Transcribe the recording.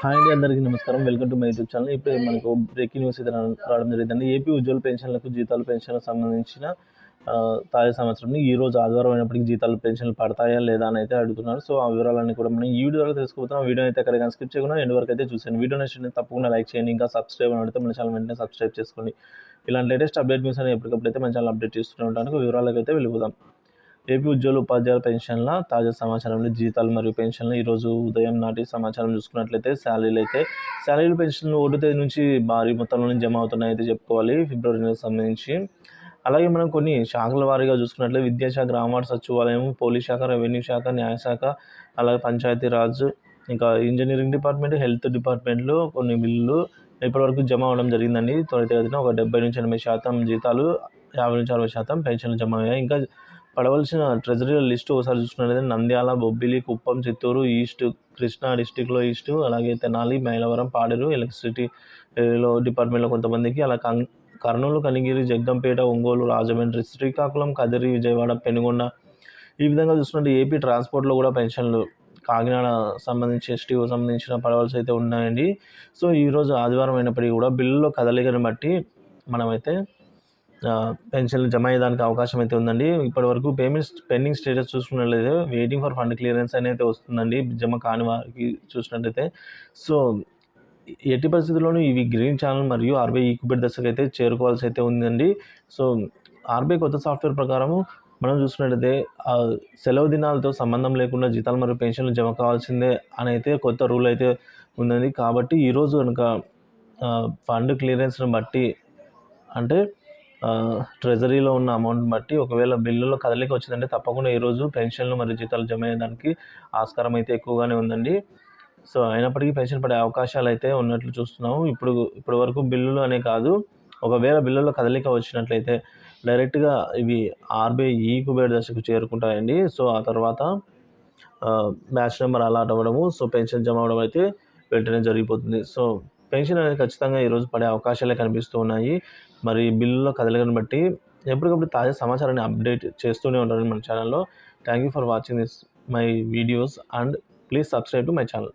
Hi అండి, అందరికీ నమస్కారం. Welcome to my YouTube channel. ఇప్పుడే మనకు బ్రేకింగ్ న్యూస్ అయితే రావడం జరిగిందండి. ఏపీ ఉజ్వల పెన్షన్లకు జీతాలు పెన్షన్లకు సంబంధించిన తాజా సంవత్సరం ఈరోజు ఆదివారం అయినప్పటికీ జీతాలు పెన్షన్లు పడతాయా లేదా అని అయితే అడుగుతున్నారు. సో ఆ వివరాలన్నీ కూడా మనం ఈ వీడియోలో తెలుసుకుంటున్నాం. వీడియో అయితే ఎక్కడ స్కిప్ చేయకుండా ఎండ్ వరకు అయితే చూసాను. వీడియో నచ్చితే తప్పకుండా లైక్ చేయండి. ఇంకా సబ్స్క్రైబ్ అని అడిగితే మన ఛానల్ వెంటనే సబ్స్క్రైబ్ చేసుకోండి. ఇలాంటి లేటెస్ట్ అప్డేట్ న్యూస్ అని ఎప్పటికప్పుడు అయితే మన ఛానల్ అప్డేట్ చేస్తూనే ఉంటాను. వివరాలకు అయితే వెళ్ళిపోదాం. ఏపీ ఉద్యోగుల ఉపాధ్యాయుల పెన్షన్ల తాజా సమాచారంలో జీతాలు మరియు పెన్షన్లు ఈరోజు ఉదయం నాటి సమాచారం చూసుకున్నట్లయితే శాలరీలు పెన్షన్లు 1వ తేదీ నుంచి భారీ మొత్తంలో జమ అవుతున్నాయైతే చెప్పుకోవాలి, ఫిబ్రవరి నెలకు సంబంధించి. అలాగే మనం కొన్ని శాఖల వారీగా చూసుకున్నట్లయితే విద్యాశాఖ, గ్రామవార్డు సచివాలయం, పోలీస్ శాఖ, రెవెన్యూ శాఖ, న్యాయశాఖ, అలాగే పంచాయతీరాజ్, ఇంకా ఇంజనీరింగ్ డిపార్ట్మెంట్, హెల్త్ డిపార్ట్మెంట్లో కొన్ని బిల్లులు ఇప్పటివరకు జమ అవ్వడం జరిగిందండి. త్వరితగతిన ఒక 70-80% జీతాలు, 50-60% పెన్షన్లు జమ అయ్యాయి. ఇంకా పడవలసిన ట్రెజరీ లిస్టు ఒకసారి చూసుకున్నట్లయితే నంద్యాల, బొబ్బిలి, కుప్పం, చిత్తూరు ఈస్ట్, కృష్ణా డిస్టిక్లో ఈస్ట్, అలాగే తెనాలి, మైలవరం, పాడేరు, ఎలక్ట్రిసిటీలో డిపార్ట్మెంట్లో కొంతమందికి, అలా కర్నూలు, కనిగిరి, జగ్గంపేట, ఒంగోలు, రాజమండ్రి, శ్రీకాకుళం, కదిరి, విజయవాడ, పెనుగొండ, ఈ విధంగా చూసుకుంటే ఏపీ ట్రాన్స్పోర్ట్లో కూడా పెన్షన్లు కాకినాడ సంబంధించి ఎస్టీఓ సంబంధించిన పడవలసి అయితే ఉన్నాయండి. సో ఈరోజు ఆదివారం అయినప్పటికీ కూడా బిల్లులో కదలికను బట్టి మనమైతే పెన్షన్లు జమ అయ్యేదానికి అవకాశం అయితే ఉందండి. ఇప్పటివరకు పెండింగ్ స్టేటస్ చూసుకున్నట్లయితే వెయిటింగ్ ఫర్ ఫండ్ క్లియరెన్స్ అనేది వస్తుందండి, జమ కాని వారికి చూసినట్లయితే. సో ఎట్టి పరిస్థితుల్లోనూ ఇవి గ్రీన్ ఛానల్ మరియు ఆర్బీఐ ఈక్విబెట్ దశకు అయితే చేరుకోవాల్సి అయితే ఉందండి. సో ఆర్బీఐ కొత్త సాఫ్ట్వేర్ ప్రకారము మనం చూసుకున్నట్లయితే సెలవు దినాలతో సంబంధం లేకుండా జీతాలు మరియు పెన్షన్లు జమ కావాల్సిందే అని అయితే కొత్త రూల్ అయితే ఉందండి. కాబట్టి ఈరోజు కనుక ఫండ్ క్లియరెన్స్ని బట్టి, అంటే ట్రెజరీలో ఉన్న అమౌంట్ని బట్టి ఒకవేళ బిల్లులో కదలిక వచ్చిందంటే తప్పకుండా ఈరోజు పెన్షన్లు మరియు జీతాలు జమ అయ్యేదానికి ఆస్కారం అయితే ఎక్కువగానే ఉందండి. సో అయినప్పటికీ పెన్షన్ పడే అవకాశాలు అయితే ఉన్నట్లు చూస్తున్నాము. ఇప్పటి వరకు బిల్లులు అనే కాదు, ఒకవేళ బిల్లులో కదలిక వచ్చినట్లయితే డైరెక్ట్గా ఇవి ఆర్బీఐ ఈక్విబెట్ దశకు చేరుకుంటాయండి. సో ఆ తర్వాత బ్యాచ్ నెంబర్ అలాట్ అవ్వడము, సో పెన్షన్ జమ అవ్వడం అయితే వెంటనే జరిగిపోతుంది. సో పెన్షన్ అనేది ఖచ్చితంగా ఈరోజు పడే అవకాశాలే కనిపిస్తూ ఉన్నాయి. మరి బిల్లులో కదలికను బట్టి ఎప్పటికప్పుడు తాజా సమాచారాన్ని అప్డేట్ చేస్తూనే ఉంటాను మన ఛానల్లో. Thank you for watching my videos and please subscribe to my channel.